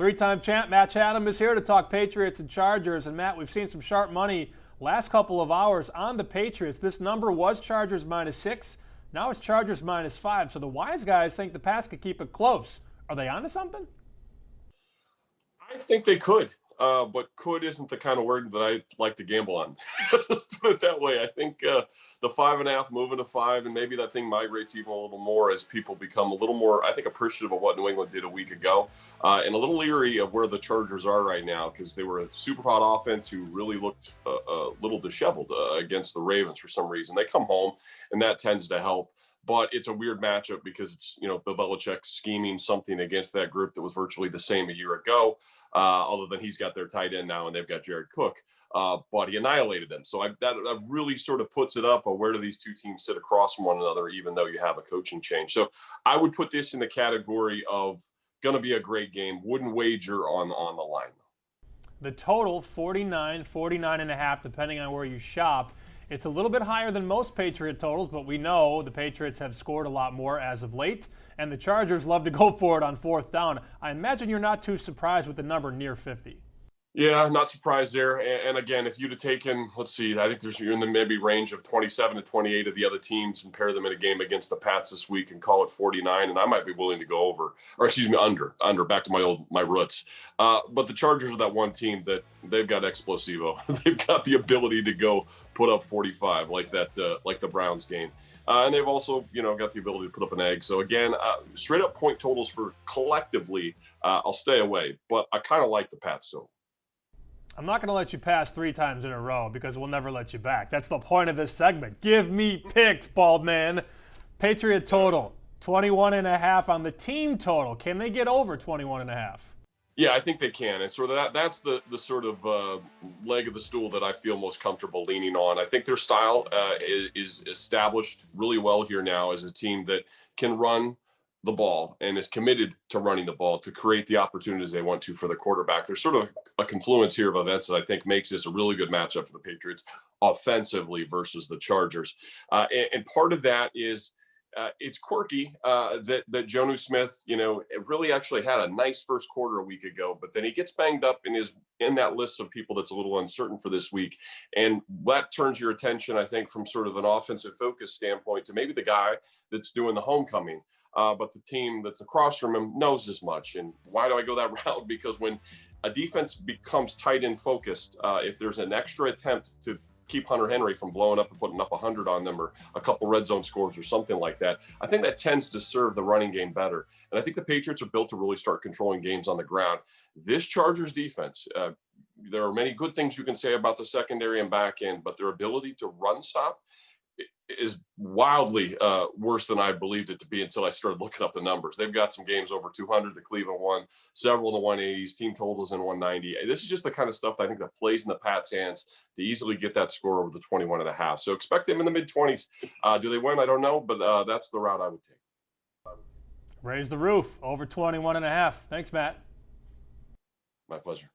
Three-time champ Matt Chatham is here to talk Patriots and Chargers. And Matt, we've seen some sharp money last couple of hours on the Patriots. This number was Chargers -6. Now it's Chargers -5. So the wise guys think the Pats could keep it close. Are they onto something? I think they could, but could isn't the kind of word that I like to gamble on. Let's put it that way. I think the 5.5 moving to 5, and maybe that thing migrates even a little more as people become a little more, I think, appreciative of what New England did a week ago, and a little leery of where the Chargers are right now because they were a super hot offense who really looked a little disheveled against the Ravens for some reason. They come home, and that tends to help. But it's a weird matchup because it's, Bill Belichick scheming something against that group that was virtually the same a year ago, other than he's got their tight end now and they've got Jared Cook. But he annihilated them. So that really sort of puts it up. Where do these two teams sit across from one another, even though you have a coaching change? So I would put this in the category of going to be a great game. Wouldn't wager on the line. The total, 49.5, depending on where you shop. It's a little bit higher than most Patriot totals, but we know the Patriots have scored a lot more as of late, and the Chargers love to go for it on fourth down. I imagine you're not too surprised with the number near 50. Yeah, not surprised there. And again, if you'd have taken, let's see, I think you're in the maybe range of 27 to 28 of the other teams and pair them in a game against the Pats this week and call it 49, and I might be willing to go over, or excuse me, under, back to my roots. But the Chargers are that one team that they've got explosivo. They've got the ability to go put up 45 like that, like the Browns game. And they've also, got the ability to put up an egg. So again, straight up point totals for collectively, I'll stay away, but I kind of like the Pats still. I'm not going to let you pass 3 times in a row because we'll never let you back. That's the point of this segment. Give me picks, bald man. Patriot total, 21.5 on the team total. Can they get over 21.5? Yeah, I think they can. And sort of that's the sort of leg of the stool that I feel most comfortable leaning on. I think their style is established really well here now as a team that can run the ball and is committed to running the ball to create the opportunities they want to for the quarterback. There's sort of a confluence here of events that I think makes this a really good matchup for the Patriots offensively versus the Chargers. And part of that is it's quirky that Jonnu Smith, it really actually had a nice first quarter a week ago, but then he gets banged up and is in that list of people that's a little uncertain for this week. And that turns your attention, I think, from sort of an offensive focus standpoint to maybe the guy that's doing the homecoming. But the team that's across from him knows as much. And why do I go that route? Because when a defense becomes tight end focused, if there's an extra attempt to keep Hunter Henry from blowing up and putting up 100 on them or a couple red zone scores or something like that, I think that tends to serve the running game better. And I think the Patriots are built to really start controlling games on the ground. This Chargers defense, there are many good things you can say about the secondary and back end, but their ability to run stop is wildly worse than I believed it to be until I started looking up the numbers. They've got some games over 200. The Cleveland won, several in the 180s, team totals in 190. This is just the kind of stuff that I think that plays in the Pats' hands to easily get that score over the 21.5. So expect them in the mid-20s. Do they win? I don't know, but that's the route I would take. Raise the roof, over 21.5. Thanks, Matt. My pleasure.